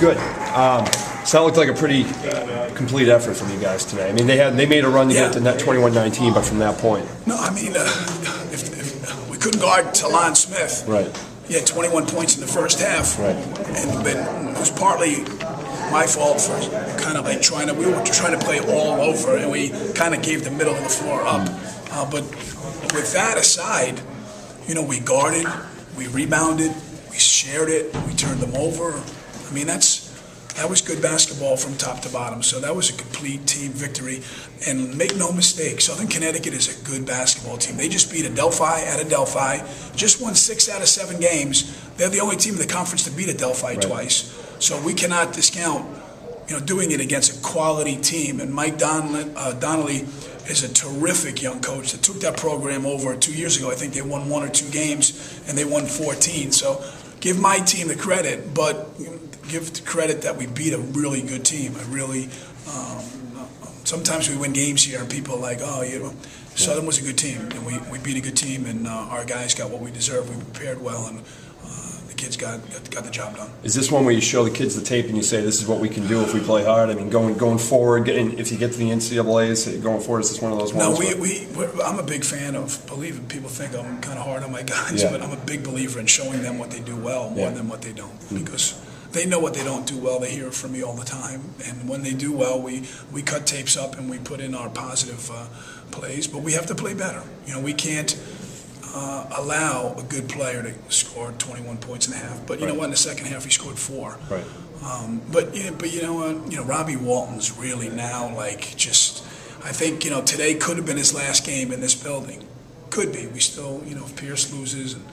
Good. So that looked like a pretty complete effort from you guys today. I mean, they made a run to get to net 21-19, but from that point. No, I mean, if we couldn't guard Talon Smith. Right. He had 21 points in the first half. Right. But it was partly my fault for kind of like we were trying to play all over, and we kind of gave the middle of the floor up. But with that aside, we guarded, we rebounded, we shared it, we turned them over. I mean, that was good basketball from top to bottom. So that was a complete team victory. And make no mistake, Southern Connecticut is a good basketball team. They just beat Adelphi at Adelphi, just won 6 out of 7 games. They're the only team in the conference to beat Adelphi twice. So we cannot discount, doing it against a quality team. And Mike Donnelly is a terrific young coach that took that program over 2 years ago. I think they won 1 or 2 games, and they won 14. So give my team the credit, but give the credit that we beat a really good team. Sometimes we win games here, and people are like, Southern was a good team, and we beat a good team, and our guys got what we deserved. We prepared well, and the kids got the job done. Is this one where you show the kids the tape and you say, this is what we can do if we play hard? I mean, going forward, if you get to the NCAAs, going forward, is this one of those ones? No, I'm a big fan of believing. People think I'm kind of hard on my guys, but I'm a big believer in showing them what they do well more than what they don't, because they know what they don't do well. They hear it from me all the time. And when they do well, we cut tapes up and we put in our positive plays. But we have to play better. We can't allow a good player to score 21 points in a half. But you know what? In the second half, he scored 4. Right. But you know what? Robbie Walton's really now I think today could have been his last game in this building. Could be. We still if Pierce loses and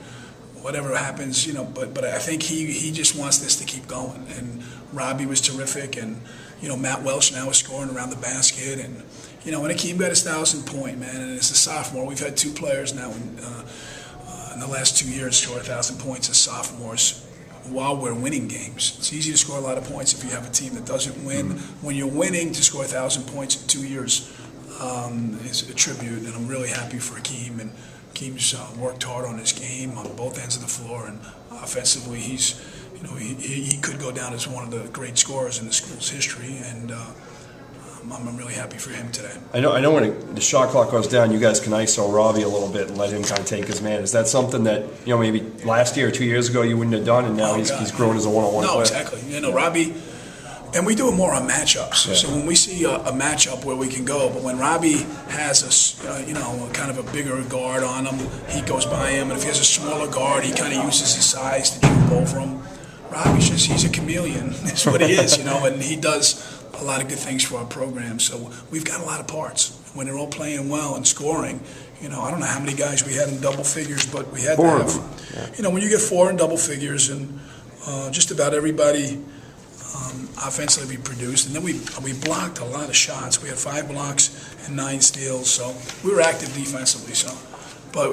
whatever happens, but I think he just wants this to keep going. And Robbie was terrific, and Matt Welsh now is scoring around the basket, and and Akeem got his 1,000-point, man, and as a sophomore, we've had 2 players now in the last 2 years score 1,000 points as sophomores while we're winning games. It's easy to score a lot of points if you have a team that doesn't win. When you're winning, to score 1,000 points in 2 years is a tribute, and I'm really happy for Akeem. And Akeem's worked hard on his game on both ends of the floor, and offensively, he's he could go down as one of the great scorers in the school's history, and I'm really happy for him today. I know when the shot clock goes down, you guys can ISO Robbie a little bit and let him kind of take his man. Is that something that maybe last year or 2 years ago you wouldn't have done, and now he's grown as a one-on-one player? No, exactly. Robbie. And we do it more on matchups. Yeah. So when we see a matchup where we can go, but when Robbie has kind of a bigger guard on him, he goes by him. And if he has a smaller guard, he kind of uses his size to jump over him. Robbie's he's a chameleon. That's what he is, and he does a lot of good things for our program. So we've got a lot of parts. When they're all playing well and scoring, I don't know how many guys we had in double figures, but we had 4 to have. Yeah. When you get 4 in double figures, and just about everybody offensively we produced, and then we blocked a lot of shots. We had 5 blocks and 9 steals, so we were active defensively. So, but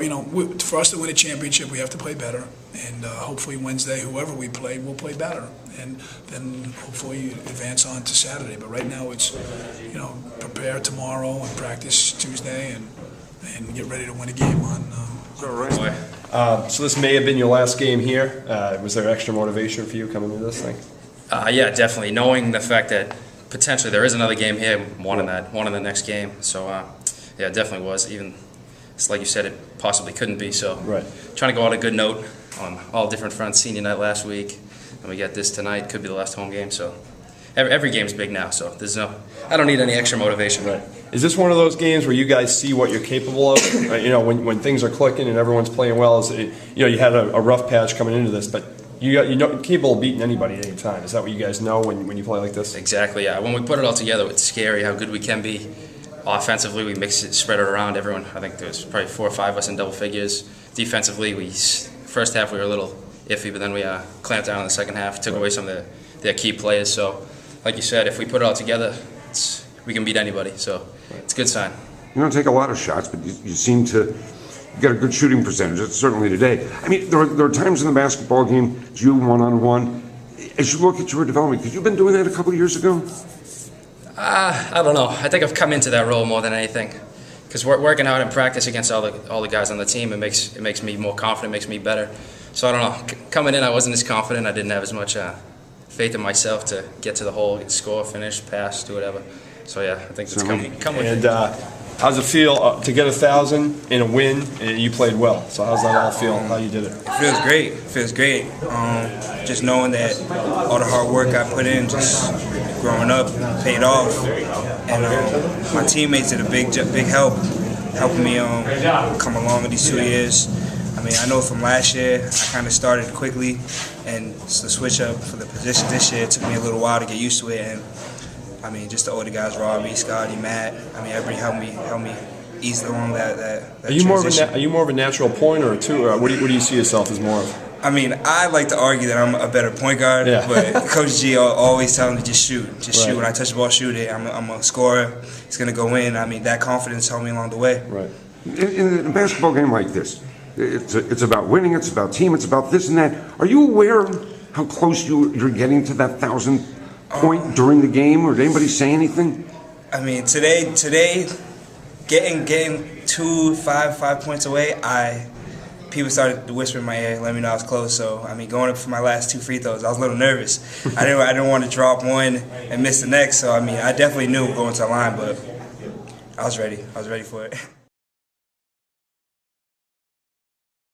for us to win a championship, we have to play better, and hopefully Wednesday, whoever we play, we'll play better, and then hopefully advance on to Saturday. But right now, it's prepare tomorrow and practice Tuesday, and get ready to win a game on. So this may have been your last game here. Was there extra motivation for you coming into this thing? Yeah, definitely. Knowing the fact that potentially there is another game here, one in the next game. So, yeah, it definitely was. Even, it's like you said, it possibly couldn't be. So, trying to go on a good note on all different fronts. Senior night last week, and we got this tonight. Could be the last home game. So, every game's big now. So, I don't need any extra motivation. Right. Is this one of those games where you guys see what you're capable of? When things are clicking and everyone's playing well. You had a rough patch coming into this, but you're capable of beating anybody at any time. Is that what you guys know when you play like this? Exactly, yeah. When we put it all together, it's scary how good we can be. Offensively, we mix it, spread it around. Everyone, I think there was probably 4 or 5 of us in double figures. Defensively, first half we were a little iffy, but then we clamped down in the second half, took away some of their key players. So, like you said, if we put it all together, we can beat anybody. So, it's a good sign. You don't take a lot of shots, but you seem to. You got a good shooting percentage, certainly today. I mean, there are times in the basketball game, you one-on-one, as you look at your development, because you've been doing that a couple of years ago? I don't know. I think I've come into that role more than anything. Because working out in practice against all the guys on the team, it makes me more confident, makes me better. So I don't know. Coming in, I wasn't as confident. I didn't have as much faith in myself to get to the hole, score, finish, pass, do whatever. So yeah, I think it's come with And it. how's it feel to get 1,000 in a win? And you played well. So how's that all feel? How you did it? It feels great. It feels great. Just knowing that all the hard work I put in, just growing up, paid off, and my teammates did a big help, helping me come along in these 2 years. I mean, I know from last year I kind of started quickly, and the switch up for the position this year took me a little while to get used to it. And I mean, just the older guys, Robbie, Scotty, Matt. I mean, everybody helped me ease along that Are you transition. more of a natural pointer or two? Or what do you see yourself as more of? I mean, I like to argue that I'm a better point guard, Yeah. but Coach G always tells me just shoot, Right. shoot. When I touch the ball, shoot it. I'm a scorer. It's gonna go in. I mean, that confidence helped me along the way. Right. In a basketball game like this, it's about winning, it's about team, it's about this and that. Are you aware how close you're getting to that 1,000th point during the game, or did anybody say anything? I mean, today, getting 5 points away, people started to whisper in my ear, let me know I was close. So I mean, going up for my last 2 free throws, I was a little nervous. I didn't want to drop one and miss the next. So I mean, I definitely knew going to the line, but I was ready. I was ready for it.